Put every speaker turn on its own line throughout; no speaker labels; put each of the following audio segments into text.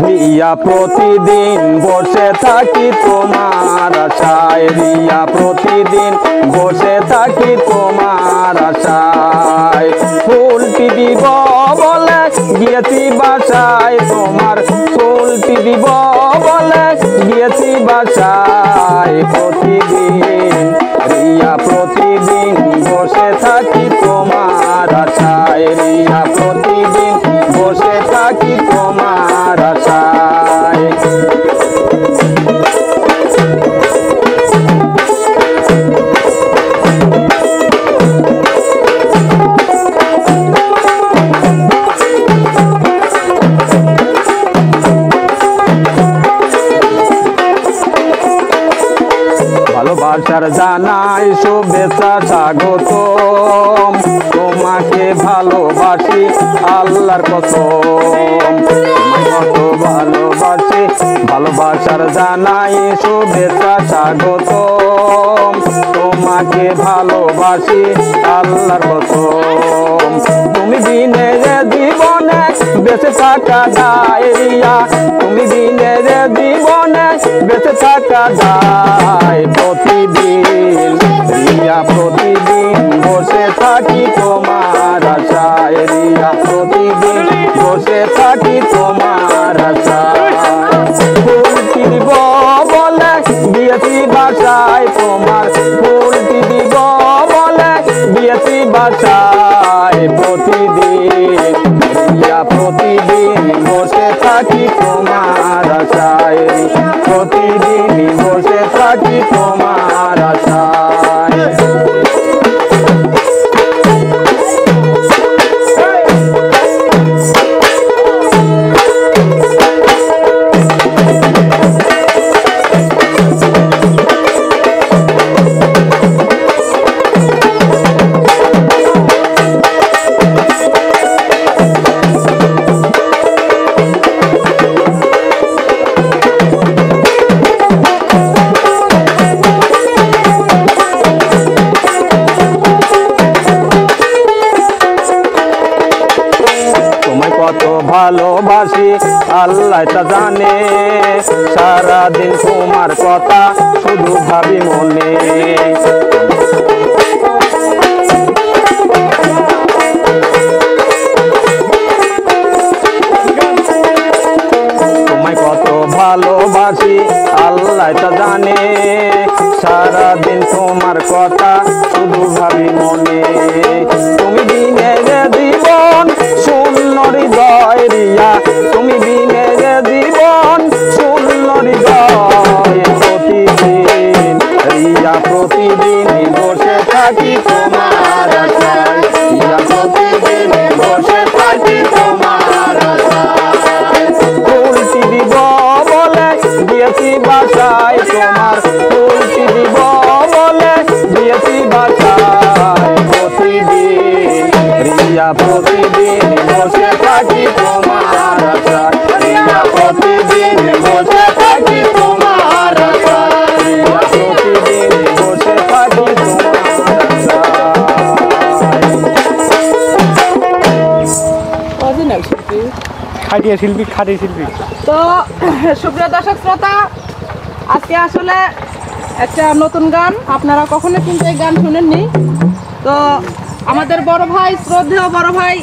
রিয়া প্রতিদিন বসে থাকি তোমার আশায়, রিয়া প্রতিদিন বসে থাকি তোমার আশায়। ফুলটি দিব বলে গিয়েছি বাসায় তোমার, ফুলটি দিব বলে গিয়েছি বাসায়। প্রতিদিন রিয়া প্রতিদিন বসে থাকি তোমার আশায়, রিয়া প্রতিদিন বসে থাকি তোমার আশায়। ভালোবাসার জানাই শুভেচ্ছা স্বাগতম, তোমাকে ভালোবাসি আল্লাহর কসম। কত ভালোবাসি, ভালোবাসার জানাই শুভেচ্ছা স্বাগতম, তোমাকে ভালোবাসি আল্লাহর কসম। তুমি বিনে জীবনে বেঁচে থাকা দায় রিয়া, তুমি বিনে জীবনে বেঁচে থাকা দায়। প্রতিদিন রিয়া প্রতিদিন বসে থাকি তোমার আশায়, রিয়া প্রতিদিন বসে থাকি তোমার আশায়। ফুলটি দিব বলে গিয়েছি বাসায় তোমার, ফুলটি দিব বলে গিয়েছি বাসায়। প্রতিদিন রিয়া প্রতিদিন বসে থাকি তোমার আশায়, প্রতিদিন বসে থাকি তোমার আশায়। কত ভালোবাসি আল্লাহ তা জানে, সারাদিন তোমার কথা শুধু ভাবি মনে। তোমায় কত ভালোবাসি আল্লাহ তা জানে, সারাদিন তোমার কথা শুধু ভাবি মনে। তুমি বিনে জীবন শূন্য হৃদয় রিয়া, তুমি বিনে জীবন শূন্য হৃদয়। প্রতিদিন রিয়া প্রতিদিন বসে থাকি তোমার আশায়, রিয়া প্রতিদিন বসে থাকি তোমার আশায়। ফুলটি দিব বলে গিয়েছি বাসায় তোমার, ফুলটি দিব বলে গিয়েছি বাসায়। প্রতিদিন রিয়া প্রতিদিন বসে থাকি তোমার আশায়, রিয়া প্রতিদিন বসে থাকি তোমার আশায়, রিয়া প্রতিদিন বসে থাকি তোমার আশায়।
খাটিয়া শিল্পী, খাটি শিল্পী।
তো সুপ্রিয় দর্শক শ্রোতা, আজকে আসলে একটা নতুন গান, আপনারা কখনো কিন্তু এই গান শুনেননি। তো আমাদের বড় ভাই, শ্রদ্ধেয় বড় ভাই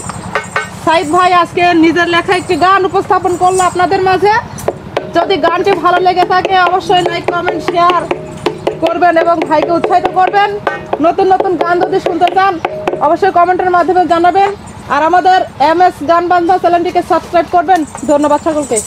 সাইদ ভাই আজকে নিজের লেখা একটি গান উপস্থাপন করলো আপনাদের মাঝে। যদি গানটি ভালো লেগে থাকে অবশ্যই লাইক কমেন্ট শেয়ার করবেন এবং ভাইকে উৎসাহিত করবেন। নতুন নতুন গান যদি শুনতে চান অবশ্যই কমেন্টের মাধ্যমে জানাবেন। আর আমাদের MS গান বান্ধব চ্যানেলটিকে সাবস্ক্রাইব করবেন। ধন্যবাদ সকলকে।